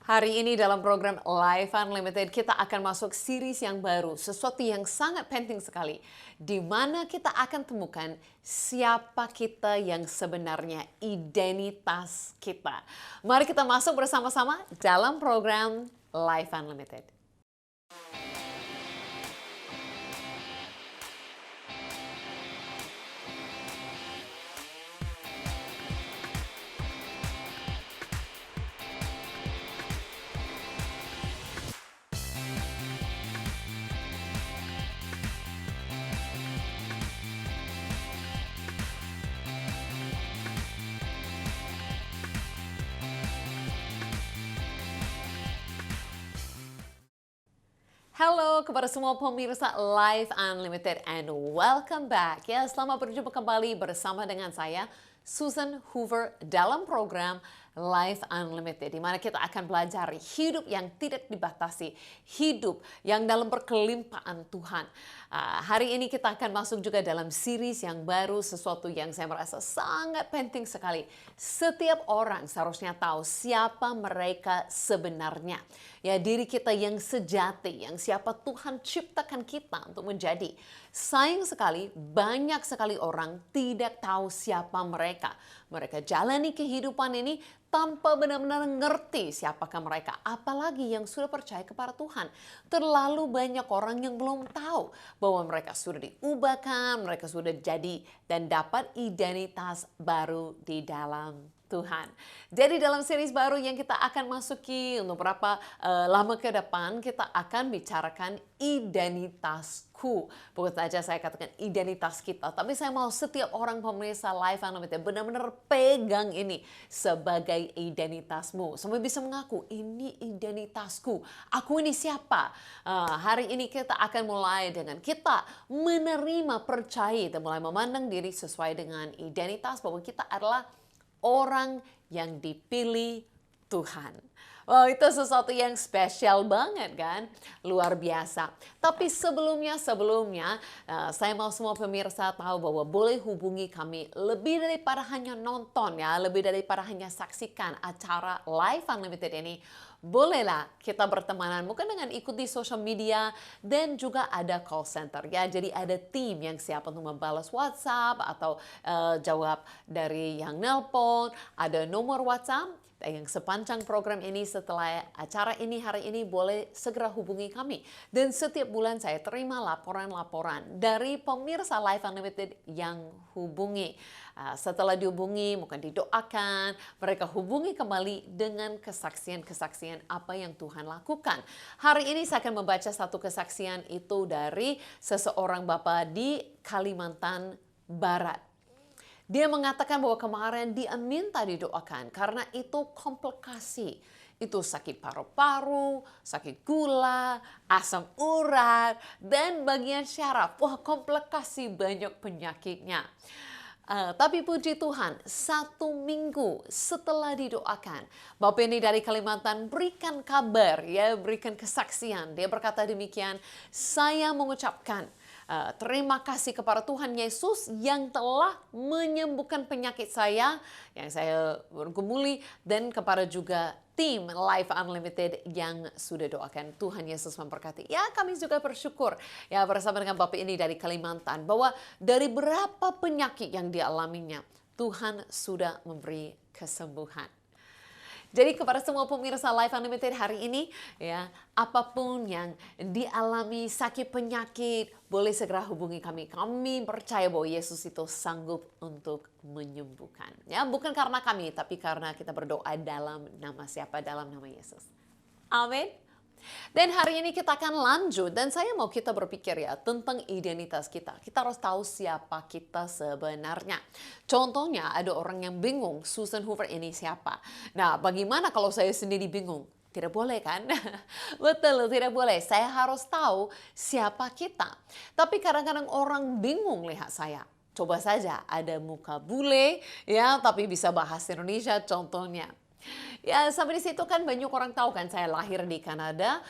Hari ini dalam program Life Unlimited kita akan masuk series yang baru, sesuatu yang sangat penting sekali, di mana kita akan temukan siapa kita yang sebenarnya, identitas kita. Mari kita masuk bersama-sama dalam program Life Unlimited. Halo kepada semua pemirsa Life Unlimited and welcome back. Ya, selamat berjumpa kembali bersama dengan saya, Susan Hoover, dalam program Life Unlimited, di mana kita akan belajar hidup yang tidak dibatasi, hidup yang dalam berkelimpahan Tuhan. Hari ini kita akan masuk juga dalam series yang baru, sesuatu yang saya merasa sangat penting sekali. Setiap orang seharusnya tahu siapa mereka sebenarnya. Ya, diri kita yang sejati, yang siapa Tuhan ciptakan kita untuk menjadi. Sayang sekali, banyak sekali orang tidak tahu siapa mereka. Mereka jalani kehidupan ini tanpa benar-benar ngerti siapakah mereka. Apalagi yang sudah percaya kepada Tuhan. Terlalu banyak orang yang belum tahu bahwa mereka sudah diubahkan, mereka sudah jadi dan dapat identitas baru di dalam Tuhan. Jadi dalam series baru yang kita akan masuki untuk berapa lama ke depan, kita akan bicarakan identitasku. Bukan saja saya katakan identitas kita, tapi saya mau setiap orang pemirsa Life Unlimited benar-benar pegang ini sebagai identitasmu. Sampai bisa mengaku, ini identitasku. Aku ini siapa? Hari ini kita akan mulai dengan kita menerima, percaya, dan mulai memandang diri sesuai dengan identitas bahwa kita adalah orang yang dipilih Tuhan. Wow, itu sesuatu yang spesial banget kan? Luar biasa. Tapi sebelumnya, saya mau semua pemirsa tahu bahwa boleh hubungi kami lebih daripada hanya nonton ya, lebih daripada hanya saksikan acara Life Unlimited ini. Bolehlah kita bertemanan mungkin dengan ikuti social media dan juga ada call center ya. Jadi ada tim yang siap untuk membalas WhatsApp atau jawab dari yang nelpon. Ada nomor WhatsApp yang sepanjang program ini setelah acara ini hari ini boleh segera hubungi kami. Dan setiap bulan saya terima laporan-laporan dari pemirsa Life Unlimited yang hubungi. Setelah dihubungi, mungkin didoakan, mereka hubungi kembali dengan kesaksian-kesaksian apa yang Tuhan lakukan. Hari ini saya akan membaca satu kesaksian itu dari seseorang bapak di Kalimantan Barat. Dia mengatakan bahwa kemarin dia minta didoakan karena itu komplikasi. Itu sakit paru-paru, sakit gula, asam urat, dan bagian syaraf. Wah, komplikasi banyak penyakitnya. Tapi puji Tuhan, 1 minggu setelah didoakan, Bapak ini dari Kalimantan berikan kabar, ya, berikan kesaksian. Dia berkata demikian, saya mengucapkan terima kasih kepada Tuhan Yesus yang telah menyembuhkan penyakit saya, yang saya bergumuli, dan kepada juga tim Life Unlimited yang sudah doakan. Tuhan Yesus memberkati. Ya, kami juga bersyukur ya bersama dengan Bapak ini dari Kalimantan bahwa dari berapa penyakit yang dialaminya, Tuhan sudah memberi kesembuhan. Jadi kepada semua pemirsa Life Unlimited hari ini, ya, apapun yang dialami sakit penyakit, boleh segera hubungi kami. Kami percaya bahwa Yesus itu sanggup untuk menyembuhkan. Ya, bukan karena kami, tapi karena kita berdoa dalam nama siapa? Dalam nama Yesus. Amin. Dan hari ini kita akan lanjut dan saya mau kita berpikir ya tentang identitas kita. Kita harus tahu siapa kita sebenarnya. Contohnya ada orang yang bingung, Susan Hoover ini siapa? Nah, bagaimana kalau saya sendiri bingung? Tidak boleh kan? Betul, tidak boleh. Saya harus tahu siapa kita. Tapi kadang-kadang orang bingung lihat saya. Coba saja ada muka bule ya, tapi bisa bahasa Indonesia contohnya. Ya, sampai di situ kan banyak orang tahu kan saya lahir di Kanada,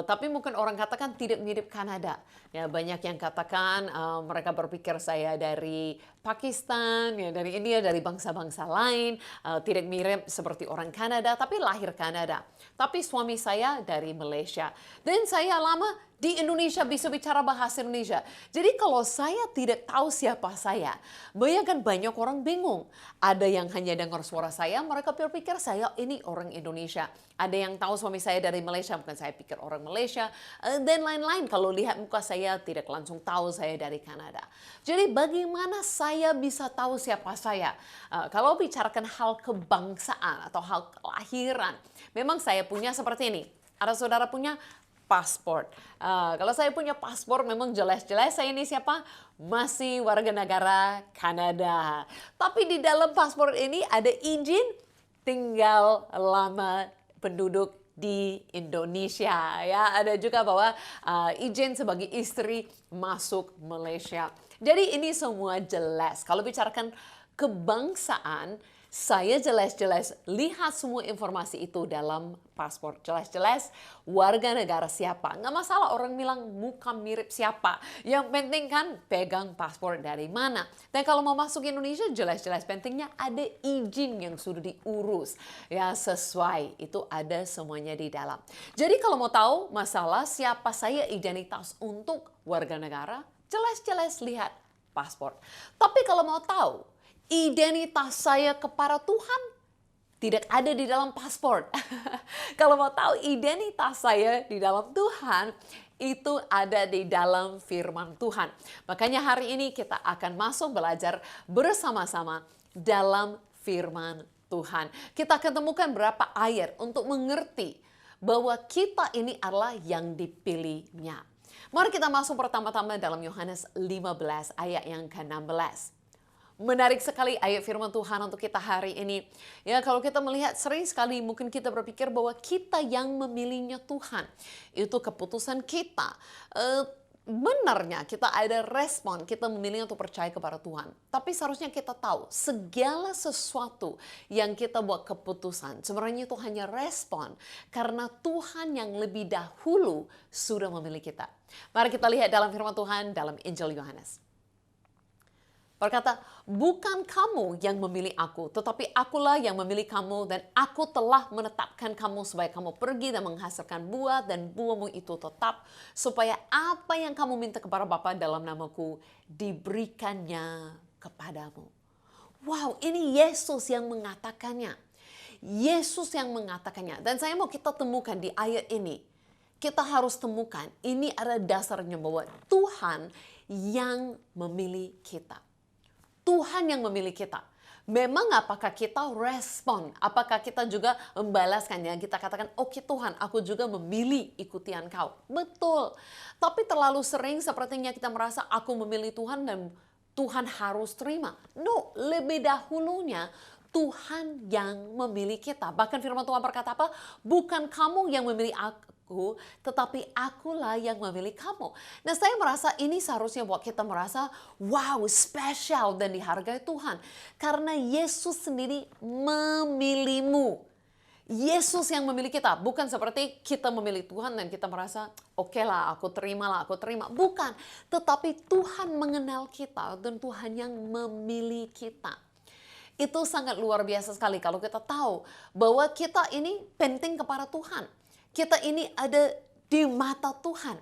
tapi mungkin orang katakan tidak mirip Kanada. Ya, banyak yang katakan mereka berpikir saya dari Pakistan, ya dari India, dari bangsa-bangsa lain, tidak mirip seperti orang Kanada, tapi lahir Kanada. Tapi suami saya dari Malaysia. Dan saya lama di Indonesia bisa bicara bahasa Indonesia. Jadi kalau saya tidak tahu siapa saya, bayangkan banyak orang bingung. Ada yang hanya dengar suara saya, mereka berpikir saya ini orang Indonesia. Ada yang tahu suami saya dari Malaysia, bukan saya pikir orang Malaysia, dan lain-lain. Kalau lihat muka saya, tidak langsung tahu saya dari Kanada. Jadi bagaimana saya bisa tahu siapa saya? Kalau bicarakan hal kebangsaan atau hal kelahiran, memang saya punya seperti ini. Ada saudara punya paspor. Kalau saya punya paspor memang jelas-jelas saya ini siapa? Masih warga negara Kanada. Tapi di dalam paspor ini ada izin tinggal lama penduduk di Indonesia. Ya, ada juga bahwa izin sebagai istri masuk Malaysia. Jadi ini semua jelas. Kalau bicarakan kebangsaan, saya jelas-jelas lihat semua informasi itu dalam paspor. Jelas-jelas warga negara siapa. Nggak masalah orang bilang muka mirip siapa. Yang penting kan pegang paspor dari mana. Dan kalau mau masuk Indonesia jelas-jelas pentingnya ada izin yang sudah diurus. Ya sesuai. Itu ada semuanya di dalam. Jadi kalau mau tahu masalah siapa saya identitas untuk warga negara, jelas-jelas lihat paspor. Tapi kalau mau tahu identitas saya kepada Tuhan tidak ada di dalam paspor. Kalau mau tahu identitas saya di dalam Tuhan, itu ada di dalam firman Tuhan. Makanya hari ini kita akan masuk belajar bersama-sama dalam firman Tuhan. Kita akan temukan berapa ayat untuk mengerti bahwa kita ini adalah yang dipilihnya. Mari kita masuk pertama-tama dalam Yohanes 15 ayat yang ke-16. Menarik sekali ayat firman Tuhan untuk kita hari ini. Ya, kalau kita melihat sering sekali mungkin kita berpikir bahwa kita yang memilihnya Tuhan. Itu keputusan kita. Benarnya kita ada respon, kita memilih untuk percaya kepada Tuhan. Tapi seharusnya kita tahu segala sesuatu yang kita buat keputusan, sebenarnya itu hanya respon karena Tuhan yang lebih dahulu sudah memilih kita. Mari kita lihat dalam firman Tuhan dalam Injil Yohanes. Berkata, bukan kamu yang memilih aku, tetapi akulah yang memilih kamu dan aku telah menetapkan kamu supaya kamu pergi dan menghasilkan buah dan buahmu itu tetap, supaya apa yang kamu minta kepada Bapa dalam namaku diberikannya kepadamu. Wow, ini Yesus yang mengatakannya. Yesus yang mengatakannya. Dan saya mau kita temukan di ayat ini. Kita harus temukan, ini ada dasarnya bahwa Tuhan yang memilih kita. Tuhan yang memilih kita. Memang apakah kita respon? Apakah kita juga membalaskan yang kita katakan, oke Tuhan, aku juga memilih ikuti Engkau. Betul. Tapi terlalu sering sepertinya kita merasa aku memilih Tuhan dan Tuhan harus terima. No, lebih dahulunya Tuhan yang memilih kita. Bahkan firman Tuhan berkata apa? Bukan kamu yang memilih aku, tetapi akulah yang memilih kamu. Nah, saya merasa ini seharusnya buat kita merasa wow, spesial dan dihargai Tuhan. Karena Yesus sendiri memilihmu. Yesus yang memilih kita. Bukan seperti kita memilih Tuhan dan kita merasa oke lah, aku terima. Bukan. Tetapi Tuhan mengenal kita dan Tuhan yang memilih kita. Itu sangat luar biasa sekali kalau kita tahu bahwa kita ini penting kepada Tuhan. Kita ini ada di mata Tuhan.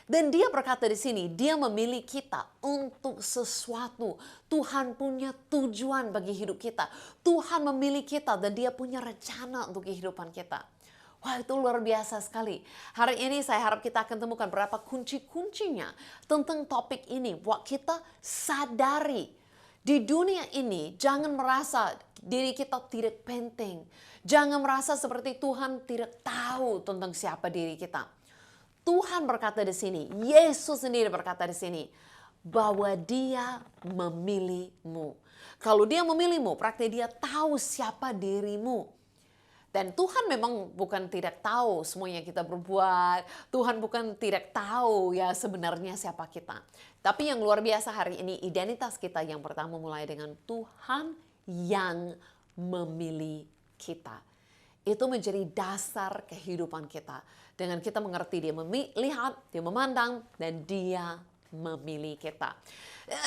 Dan dia berkata di sini, dia memilih kita untuk sesuatu. Tuhan punya tujuan bagi hidup kita. Tuhan memilih kita dan dia punya rencana untuk kehidupan kita. Wah, itu luar biasa sekali. Hari ini saya harap kita akan temukan berapa kunci-kuncinya tentang topik ini. Buat kita sadari. Di dunia ini, jangan merasa diri kita tidak penting. Jangan merasa seperti Tuhan tidak tahu tentang siapa diri kita. Tuhan berkata di sini, Yesus sendiri berkata di sini, bahwa dia memilihmu. Kalau dia memilihmu, berarti dia tahu siapa dirimu. Dan Tuhan memang bukan tidak tahu semua yang kita berbuat. Tuhan bukan tidak tahu ya sebenarnya siapa kita. Tapi yang luar biasa hari ini identitas kita yang pertama mulai dengan Tuhan yang memilih kita. Itu menjadi dasar kehidupan kita. Dengan kita mengerti dia melihat, dia memandang, dan dia memilih kita.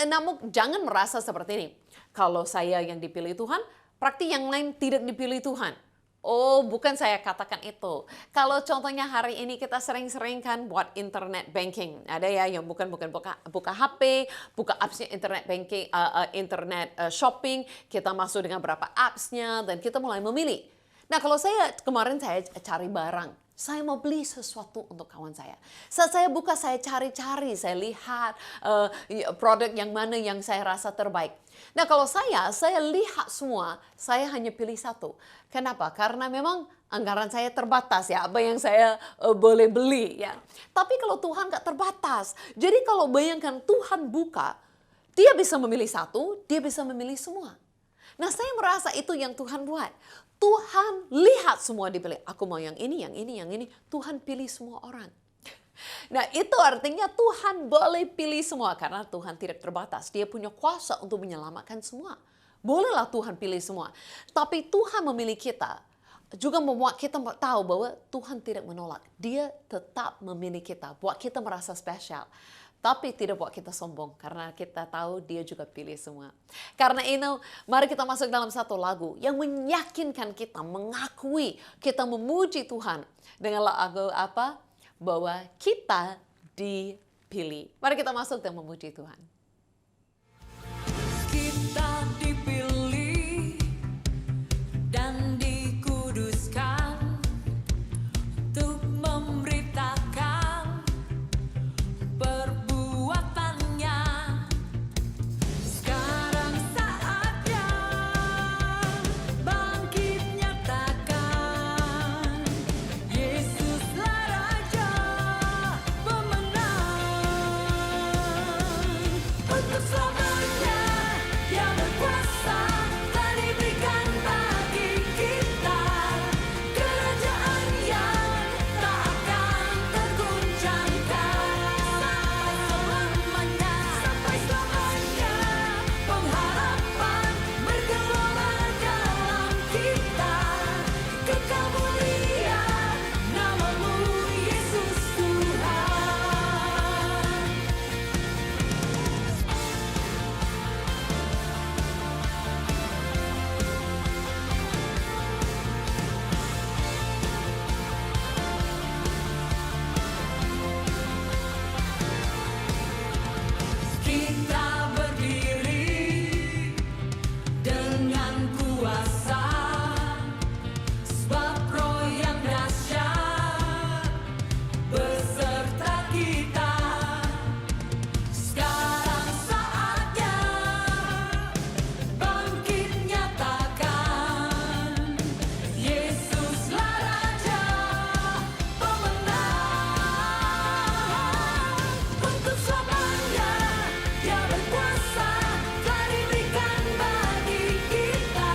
Namun jangan merasa seperti ini. Kalau saya yang dipilih Tuhan, berarti yang lain tidak dipilih Tuhan. Oh, bukan saya katakan itu. Kalau contohnya hari ini kita sering-sering kan buat internet banking. Ada ya yang buka HP, buka appsnya internet banking, internet shopping. Kita masuk dengan berapa appsnya dan kita mulai memilih. Nah, kalau kemarin saya cari barang. Saya mau beli sesuatu untuk kawan saya. Saat saya buka, saya cari-cari, saya lihat produk yang mana yang saya rasa terbaik. Nah, kalau saya lihat semua, saya hanya pilih satu. Kenapa? Karena memang anggaran saya terbatas ya, apa yang saya boleh beli ya. Tapi kalau Tuhan gak terbatas. Jadi kalau bayangkan Tuhan buka, dia bisa memilih satu, dia bisa memilih semua. Nah, saya merasa itu yang Tuhan buat. Tuhan lihat semua dipilih. Aku mau yang ini, yang ini, yang ini. Tuhan pilih semua orang. Nah, itu artinya Tuhan boleh pilih semua karena Tuhan tidak terbatas. Dia punya kuasa untuk menyelamatkan semua. Bolehlah Tuhan pilih semua. Tapi Tuhan memilih kita juga membuat kita tahu bahwa Tuhan tidak menolak. Dia tetap memilih kita, buat kita merasa spesial. Tapi tidak buat kita sombong karena kita tahu dia juga pilih semua. Karena itu mari kita masuk dalam satu lagu yang meyakinkan kita, mengakui, kita memuji Tuhan. Dengan lagu apa? Bahwa kita dipilih. Mari kita masuk dan memuji Tuhan. Kita dipilih dan dikuduskan untuk memberitakan perbuatannya. Sekarang saatnya bangkit nyatakan Yesuslah Raja pemenang. Untuk selamanya Dia berkuasa, telah diberikan bagi kita kerajaan yang tak akan tergoncangkan. Sampai selamanya pengharapan bergelora dalam kita. Kekal mulia namamu Yesus Tuhan. Kita berdiri dengan kuasa, sebab Roh yang dahsyat beserta kita. Sekarang saatnya bangkit nyatakan Yesuslah Raja pemenang. Untuk selamanya Dia berkuasa, telah diberikan bagi kita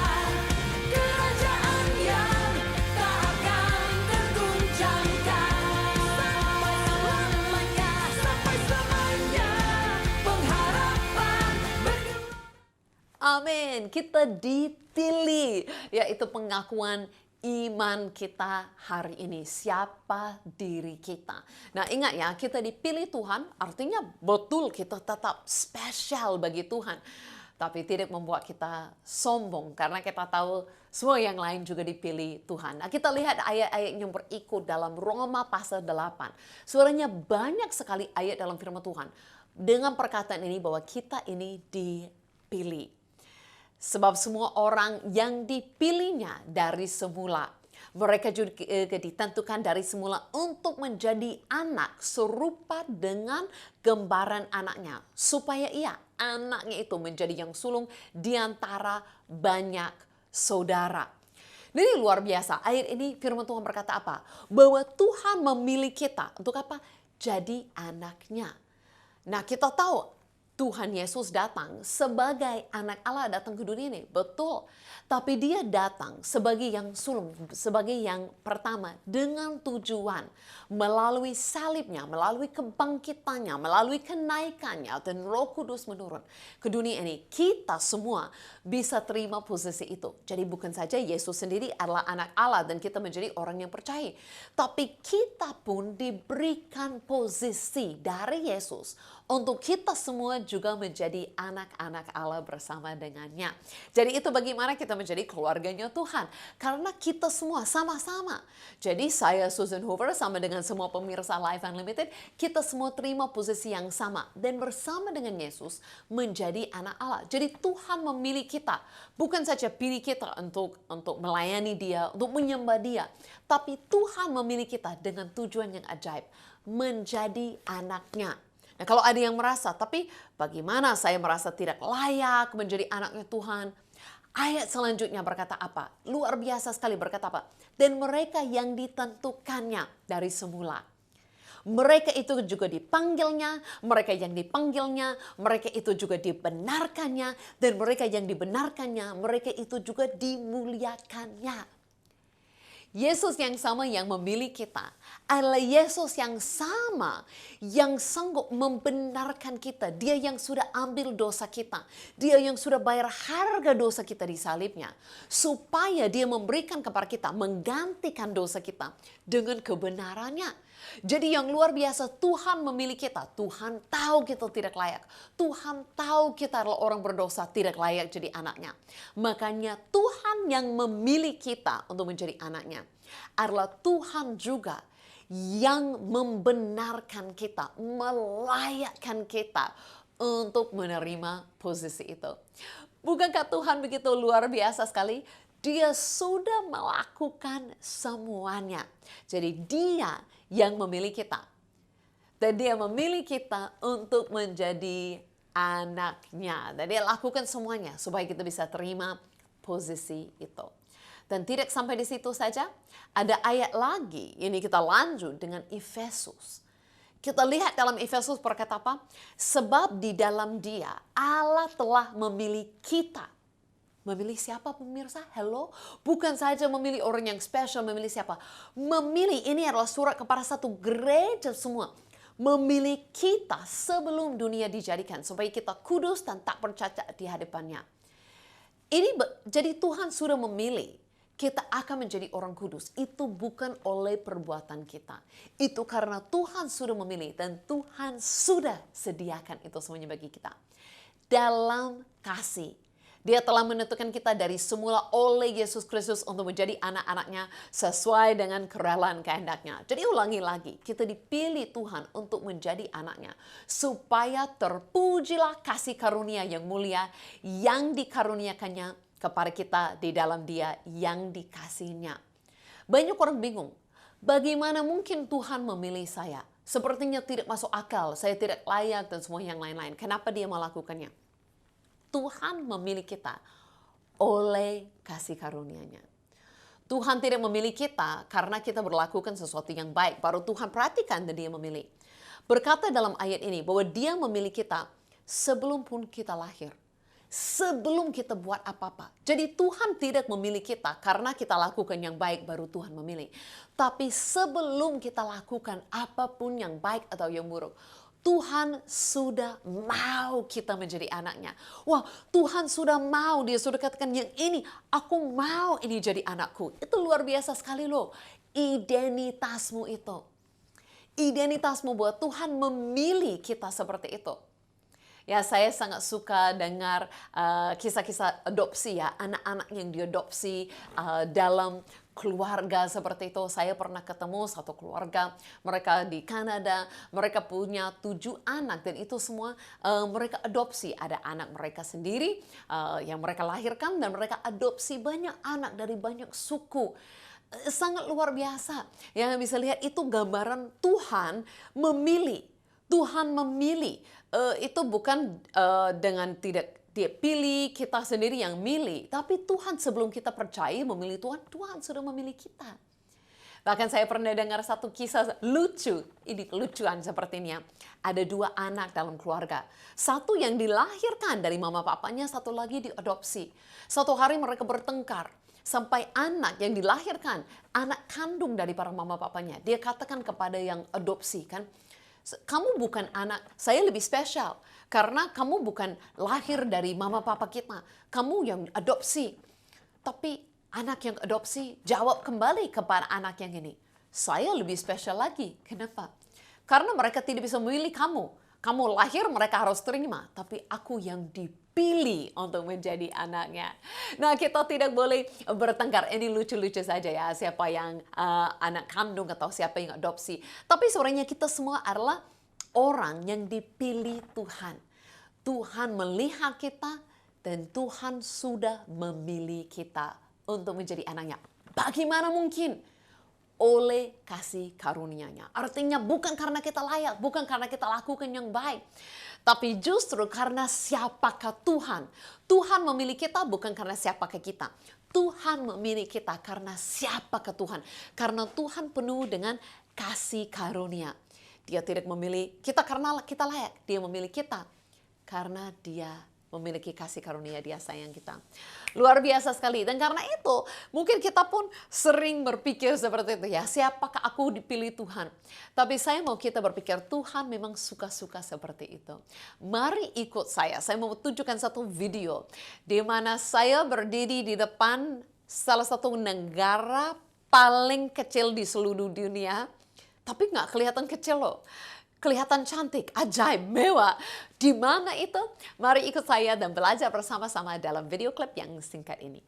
kerajaan yang tak akan tergoncangkan. Sampai selamanya pengharapan bergelora. Amin. Kita dipilih. Yaitu pengakuan iman kita hari ini. Siapa diri kita. Nah, ingat ya, kita dipilih Tuhan artinya betul kita tetap spesial bagi Tuhan. Tapi tidak membuat kita sombong karena kita tahu semua yang lain juga dipilih Tuhan. Nah, kita lihat ayat-ayat yang berikut dalam Roma pasal 8. Sebenarnya banyak sekali ayat dalam firman Tuhan dengan perkataan ini bahwa kita ini dipilih. Sebab semua orang yang dipilihnya dari semula, mereka juga ditentukan dari semula untuk menjadi anak serupa dengan gambaran anaknya. Supaya ia, anaknya itu menjadi yang sulung di antara banyak saudara. Ini luar biasa. Ayat ini firman Tuhan berkata apa? Bahwa Tuhan memilih kita untuk apa? Jadi anaknya. Nah, kita tahu Tuhan Yesus datang sebagai anak Allah datang ke dunia ini, betul. Tapi dia datang sebagai yang sulung, sebagai yang pertama dengan tujuan melalui salibnya, melalui kebangkitannya, melalui kenaikannya dan Roh Kudus menurun ke dunia ini. Kita semua bisa terima posisi itu. Jadi bukan saja Yesus sendiri adalah anak Allah dan kita menjadi orang yang percaya. Tapi kita pun diberikan posisi dari Yesus untuk kita semua juga menjadi anak-anak Allah bersama dengannya. Jadi itu bagaimana kita menjadi keluarganya Tuhan. Karena kita semua sama-sama. Jadi saya Susan Hoover sama dengan semua pemirsa Life Unlimited, kita semua terima posisi yang sama. Dan bersama dengan Yesus menjadi anak Allah. Jadi Tuhan memilih kita. Bukan saja pilih kita untuk melayani dia, untuk menyembah dia. Tapi Tuhan memilih kita dengan tujuan yang ajaib. Menjadi anaknya. Nah, kalau ada yang merasa, tapi bagaimana saya merasa tidak layak menjadi anaknya Tuhan? Ayat selanjutnya berkata apa? Luar biasa sekali berkata apa? Dan mereka yang ditentukannya dari semula. Mereka itu juga dipanggilnya, mereka yang dipanggilnya, mereka itu juga dibenarkannya, dan mereka yang dibenarkannya, mereka itu juga dimuliakannya. Yesus yang sama yang memilih kita adalah Yesus yang sama yang sanggup membenarkan kita. Dia yang sudah ambil dosa kita. Dia yang sudah bayar harga dosa kita di salibnya. Supaya dia memberikan kepada kita, menggantikan dosa kita dengan kebenarannya. Jadi yang luar biasa, Tuhan memilih kita. Tuhan tahu kita tidak layak. Tuhan tahu kita adalah orang berdosa, tidak layak jadi anaknya. Makanya Tuhan yang memilih kita untuk menjadi anaknya adalah Tuhan juga yang membenarkan kita, melayakkan kita untuk menerima posisi itu. Bukankah Tuhan begitu luar biasa sekali? Dia sudah melakukan semuanya. Jadi dia yang memilih kita. Dan dia memilih kita untuk menjadi anaknya. Dan dia lakukan semuanya supaya kita bisa terima posisi itu. Dan tidak sampai di situ saja. Ada ayat lagi. Ini kita lanjut dengan Efesus. Kita lihat dalam Efesus berkata apa? Sebab di dalam dia Allah telah memilih kita. Memilih siapa pemirsa? Hello? Bukan saja memilih orang yang spesial, memilih siapa? Memilih, ini adalah surat kepada satu gereja semua. Memilih kita sebelum dunia dijadikan. Supaya kita kudus dan tak bercacat di hadapannya. Jadi Tuhan sudah memilih. Kita akan menjadi orang kudus. Itu bukan oleh perbuatan kita. Itu karena Tuhan sudah memilih. Dan Tuhan sudah sediakan itu semuanya bagi kita. Dalam kasih. Dia telah menentukan kita dari semula oleh Yesus Kristus untuk menjadi anak-anaknya sesuai dengan kerelaan kehendaknya. Jadi ulangi lagi, kita dipilih Tuhan untuk menjadi anaknya. Supaya terpujilah kasih karunia yang mulia yang dikaruniakannya kepada kita di dalam dia yang dikasihinya. Banyak orang bingung, bagaimana mungkin Tuhan memilih saya? Sepertinya tidak masuk akal, saya tidak layak dan semua yang lain-lain. Kenapa dia melakukannya? Tuhan memilih kita oleh kasih karunia-Nya. Tuhan tidak memilih kita karena kita berlakukan sesuatu yang baik. Baru Tuhan perhatikan dan dia memilih. Berkata dalam ayat ini bahwa dia memilih kita sebelum pun kita lahir. Sebelum kita buat apa-apa. Jadi Tuhan tidak memilih kita karena kita lakukan yang baik baru Tuhan memilih. Tapi sebelum kita lakukan apapun yang baik atau yang buruk, Tuhan sudah mau kita menjadi anaknya. Wah, Tuhan sudah mau. Dia sudah katakan yang ini, aku mau ini jadi anakku. Itu luar biasa sekali loh. Identitasmu itu. Identitasmu bahwa Tuhan memilih kita seperti itu. Ya, saya sangat suka dengar kisah-kisah adopsi ya. Anak-anak yang diadopsi dalam keluarga seperti itu. Saya pernah ketemu satu keluarga, mereka di Kanada, mereka punya 7 anak dan itu semua mereka adopsi. Ada anak mereka sendiri yang mereka lahirkan dan mereka adopsi banyak anak dari banyak suku. Sangat luar biasa. Yang bisa lihat itu gambaran Tuhan memilih. Tuhan memilih. Itu bukan dengan tidak dia pilih, kita sendiri yang milih. Tapi Tuhan sebelum kita percaya memilih Tuhan, Tuhan sudah memilih kita. Bahkan saya pernah dengar satu kisah lucu, ini lucuan sepertinya. Ada dua anak dalam keluarga. Satu yang dilahirkan dari mama papanya, satu lagi diadopsi. Suatu hari mereka bertengkar. Sampai anak yang dilahirkan, anak kandung dari para mama papanya. Dia katakan kepada yang adopsi kan, kamu bukan anak, saya lebih spesial. Karena kamu bukan lahir dari mama papa kita. Kamu yang adopsi. Tapi anak yang adopsi jawab kembali kepada anak yang ini. Saya lebih spesial lagi. Kenapa? Karena mereka tidak bisa memilih kamu. Kamu lahir mereka harus terima. Tapi aku yang dipilih untuk menjadi anaknya. Nah, kita tidak boleh bertengkar. Ini lucu-lucu saja ya. Siapa yang anak kandung atau siapa yang adopsi. Tapi sebenarnya kita semua adalah orang yang dipilih Tuhan. Tuhan melihat kita dan Tuhan sudah memilih kita untuk menjadi anaknya. Bagaimana mungkin? Oleh kasih karunia-Nya. Artinya bukan karena kita layak, bukan karena kita lakukan yang baik. Tapi justru karena siapakah Tuhan. Tuhan memilih kita bukan karena siapakah kita. Tuhan memilih kita karena siapakah Tuhan. Karena Tuhan penuh dengan kasih karunia. Dia tidak memilih kita karena kita layak. Dia memilih kita karena Dia memiliki kasih karunia, Dia sayang kita. Luar biasa sekali. Dan karena itu, mungkin kita pun sering berpikir seperti itu ya. Siapakah aku dipilih Tuhan? Tapi saya mau kita berpikir, Tuhan memang suka-suka seperti itu. Mari ikut saya. Saya mau tunjukkan satu video di mana saya berdiri di depan salah satu negara paling kecil di seluruh dunia. Tapi nggak kelihatan kecil loh. Kelihatan cantik, ajaib, mewah. Di mana itu? Mari ikut saya dan belajar bersama-sama dalam video klip yang singkat ini.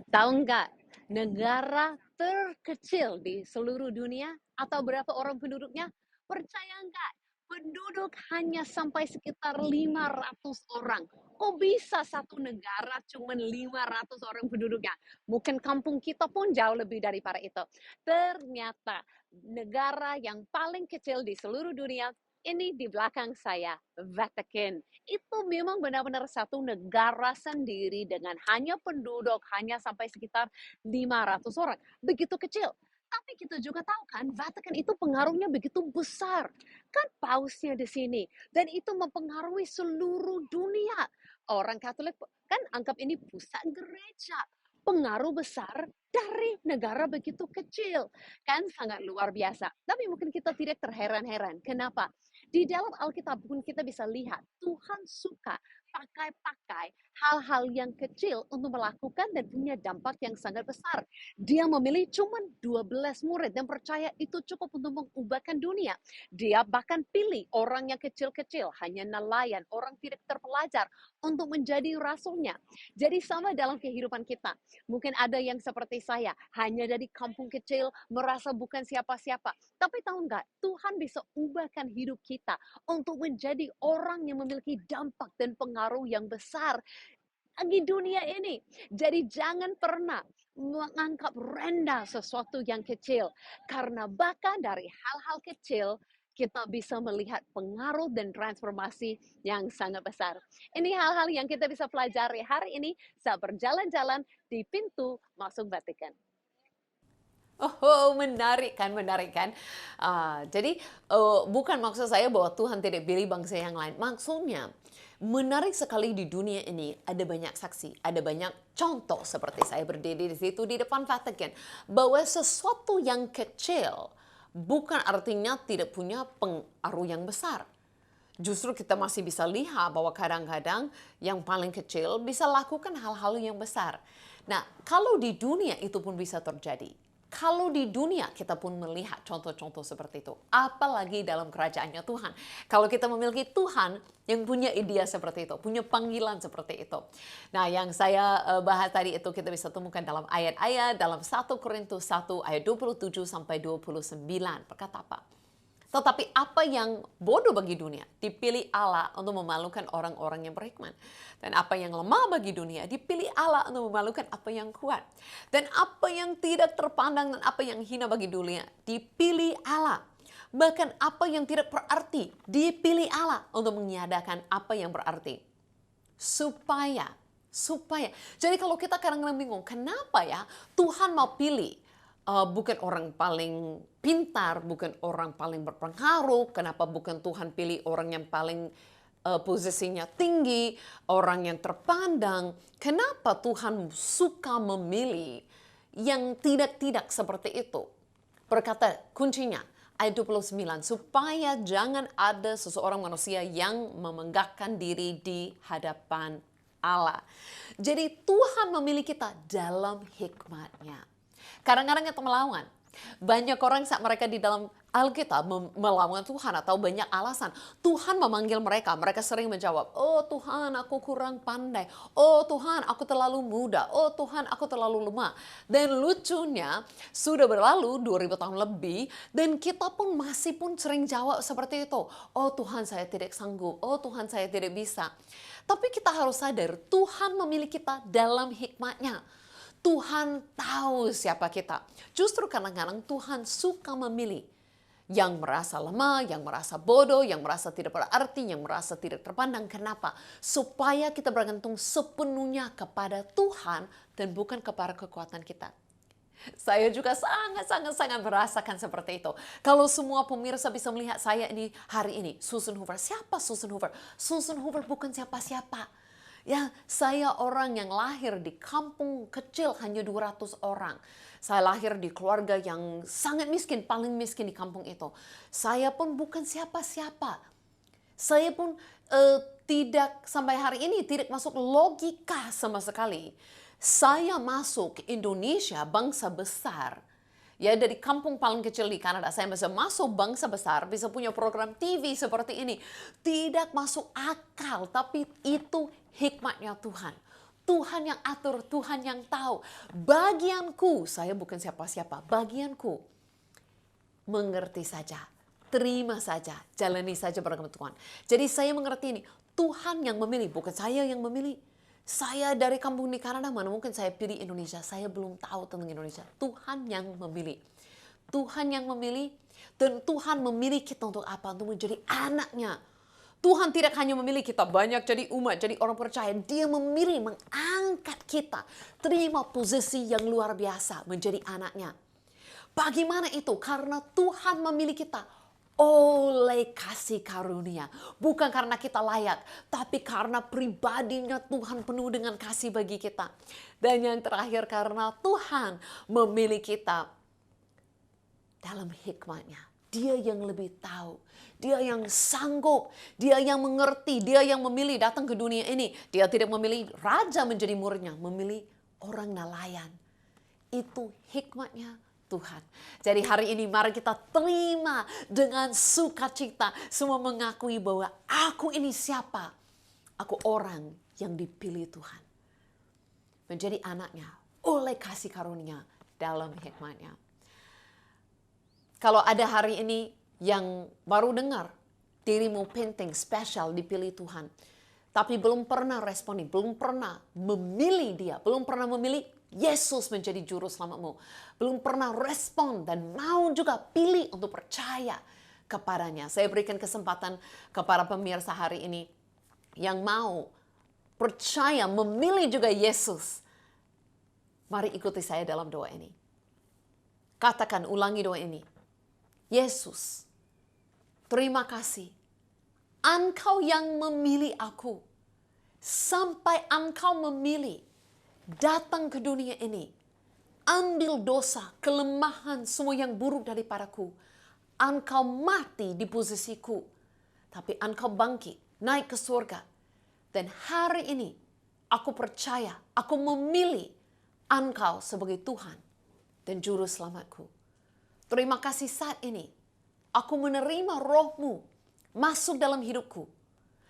Tahu nggak, negara terkecil di seluruh dunia atau berapa orang penduduknya? Percaya nggak? Penduduk hanya sampai sekitar 500 orang. Kok bisa satu negara cuma 500 orang penduduknya? Mungkin kampung kita pun jauh lebih daripada itu. Ternyata negara yang paling kecil di seluruh dunia, ini di belakang saya, Vatican. Itu memang benar-benar satu negara sendiri dengan hanya penduduk hanya sampai sekitar 500 orang. Begitu kecil. Tapi kita juga tahu kan, Vatikan itu pengaruhnya begitu besar. Kan pausnya di sini. Dan itu mempengaruhi seluruh dunia. Orang Katolik kan anggap ini pusat gereja. Pengaruh besar dari negara begitu kecil. Kan sangat luar biasa. Tapi mungkin kita tidak terheran-heran. Kenapa? Di dalam Alkitab pun kita bisa lihat Tuhan suka pakai hal-hal yang kecil untuk melakukan dan punya dampak yang sangat besar. Dia memilih cuma 12 murid dan percaya itu cukup untuk mengubahkan dunia. Dia bahkan pilih orang yang kecil-kecil, hanya nelayan, orang tidak terpelajar untuk menjadi rasulnya. Jadi sama dalam kehidupan kita. Mungkin ada yang seperti saya, hanya dari kampung kecil, merasa bukan siapa-siapa. Tapi tahu nggak, Tuhan bisa ubahkan hidup kita untuk menjadi orang yang memiliki dampak dan pengaruh yang besar di dunia ini. Jadi jangan pernah menganggap rendah sesuatu yang kecil. Karena bahkan dari hal-hal kecil, kita bisa melihat pengaruh dan transformasi yang sangat besar. Ini hal-hal yang kita bisa pelajari hari ini saat berjalan-jalan di pintu masuk Vatikan. Oh, menarik kan, menarik kan. Jadi bukan maksud saya bahwa Tuhan tidak pilih bangsa yang lain. Maksudnya menarik sekali di dunia ini ada banyak saksi, ada banyak contoh seperti saya berdiri di situ di depan Vatikan. Bahwa sesuatu yang kecil bukan artinya tidak punya pengaruh yang besar. Justru kita masih bisa lihat bahwa kadang-kadang yang paling kecil bisa lakukan hal-hal yang besar. Nah, kalau di dunia itu pun bisa terjadi. Kalau di dunia kita pun melihat contoh-contoh seperti itu. Apalagi dalam kerajaannya Tuhan. Kalau kita memiliki Tuhan yang punya ide seperti itu. Punya panggilan seperti itu. Nah, yang saya bahas tadi itu kita bisa temukan dalam ayat-ayat. Dalam 1 Korintus 1 ayat 27 sampai 29. Berkata apa? Tetapi apa yang bodoh bagi dunia dipilih Allah untuk memalukan orang-orang yang berhikmat. Dan apa yang lemah bagi dunia dipilih Allah untuk memalukan apa yang kuat. Dan apa yang tidak terpandang dan apa yang hina bagi dunia dipilih Allah. Bahkan apa yang tidak berarti dipilih Allah untuk meniadakan apa yang berarti. Supaya. Jadi kalau kita kadang-kadang bingung, kenapa ya Tuhan mau pilih bukan orang paling pintar, bukan orang paling berpengaruh, kenapa bukan Tuhan pilih orang yang paling posisinya tinggi, orang yang terpandang, kenapa Tuhan suka memilih yang tidak-tidak seperti itu? Berkata kuncinya, ayat 29, supaya jangan ada seseorang manusia yang memenggakkan diri di hadapan Allah. Jadi Tuhan memilih kita dalam hikmat-Nya. Kadang-kadang kita melawan. Banyak orang saat mereka di dalam Alkitab melawan Tuhan atau banyak alasan. Tuhan memanggil mereka. Mereka sering menjawab, oh Tuhan aku kurang pandai. Oh Tuhan aku terlalu muda. Oh Tuhan aku terlalu lemah. Dan lucunya sudah berlalu 2000 tahun lebih. Dan kita pun masih pun sering jawab seperti itu. Oh Tuhan saya tidak sanggup. Oh Tuhan saya tidak bisa. Tapi kita harus sadar Tuhan memilih kita dalam hikmat-Nya. Tuhan tahu siapa kita. Justru kadang-kadang Tuhan suka memilih yang merasa lemah, yang merasa bodoh, yang merasa tidak berarti, yang merasa tidak terpandang. Kenapa? Supaya kita bergantung sepenuhnya kepada Tuhan dan bukan kepada kekuatan kita. Saya juga sangat merasakan seperti itu. Kalau semua pemirsa bisa melihat saya ini hari ini, Susan Hoover. Siapa Susan Hoover? Susan Hoover bukan siapa-siapa. Ya, saya orang yang lahir di kampung kecil hanya 200 orang. Saya lahir di keluarga yang sangat miskin, paling miskin di kampung itu. Saya pun bukan siapa-siapa. Saya pun tidak sampai hari ini tidak masuk logika sama sekali. Saya masuk ke Indonesia, bangsa besar. Ya dari kampung paling kecil di Kanada, saya bisa masuk bangsa besar, bisa punya program TV seperti ini. Tidak masuk akal, tapi itu hikmat-Nya Tuhan. Tuhan yang atur, Tuhan yang tahu. Bagianku, saya bukan siapa-siapa, bagianku mengerti saja, terima saja, jalani saja bersama Tuhan. Jadi saya mengerti ini, Tuhan yang memilih, bukan saya yang memilih. Saya dari kampung di Kanada, mana mungkin saya pilih Indonesia. Saya belum tahu tentang Indonesia. Tuhan yang memilih. Tuhan yang memilih. Dan Tuhan memilih kita untuk apa? Untuk menjadi anaknya. Tuhan tidak hanya memilih kita banyak jadi umat, jadi orang percaya. Dia memilih, mengangkat kita. Terima posisi yang luar biasa menjadi anaknya. Bagaimana itu? Karena Tuhan memilih kita oleh kasih karunia. Bukan karena kita layak, tapi karena pribadinya Tuhan penuh dengan kasih bagi kita. Dan yang terakhir karena Tuhan memilih kita dalam hikmat-Nya. Dia yang lebih tahu, Dia yang sanggup, Dia yang mengerti, Dia yang memilih datang ke dunia ini. Dia tidak memilih raja menjadi muridnya, memilih orang nelayan. Itu hikmat-Nya Tuhan. Jadi hari ini mari kita terima dengan sukacita. Semua mengakui bahwa aku ini siapa? Aku orang yang dipilih Tuhan. Menjadi anaknya oleh kasih karunia dalam hikmat-Nya. Kalau ada hari ini yang baru dengar dirimu penting, spesial, dipilih Tuhan. Tapi belum pernah responi, belum pernah memilih Dia, belum pernah memilih Yesus menjadi juru selamatmu. Belum pernah respon dan mau juga pilih untuk percaya kepadanya. Saya berikan kesempatan kepada pemirsa hari ini yang mau percaya memilih juga Yesus. Mari ikuti saya dalam doa ini. Katakan, ulangi doa ini. Yesus, terima kasih. Engkau yang memilih aku. Sampai Engkau memilih datang ke dunia ini, ambil dosa, kelemahan, semua yang buruk daripadaku. Engkau mati di posisiku, tapi Engkau bangkit, naik ke surga. Dan hari ini, aku percaya, aku memilih Engkau sebagai Tuhan dan Juru Selamatku. Terima kasih saat ini, aku menerima Roh-Mu masuk dalam hidupku,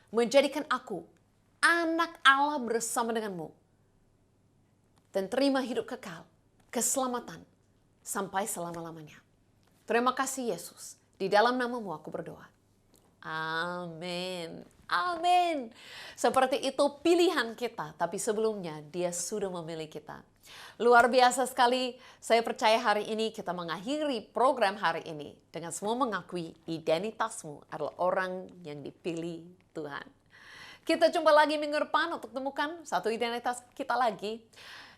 menjadikan aku anak Allah bersama denganmu. Dan terima hidup kekal, keselamatan, sampai selama-lamanya. Terima kasih Yesus. Di dalam nama-Mu aku berdoa. Amin. Amin. Seperti itu pilihan kita. Tapi sebelumnya Dia sudah memilih kita. Luar biasa sekali. Saya percaya hari ini kita mengakhiri program hari ini. Dengan semua mengakui identitasmu adalah orang yang dipilih Tuhan. Kita jumpa lagi minggu depan untuk temukan satu identitas kita lagi.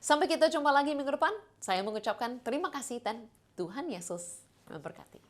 Sampai kita jumpa lagi minggu depan. Saya mengucapkan terima kasih dan Tuhan Yesus memberkati.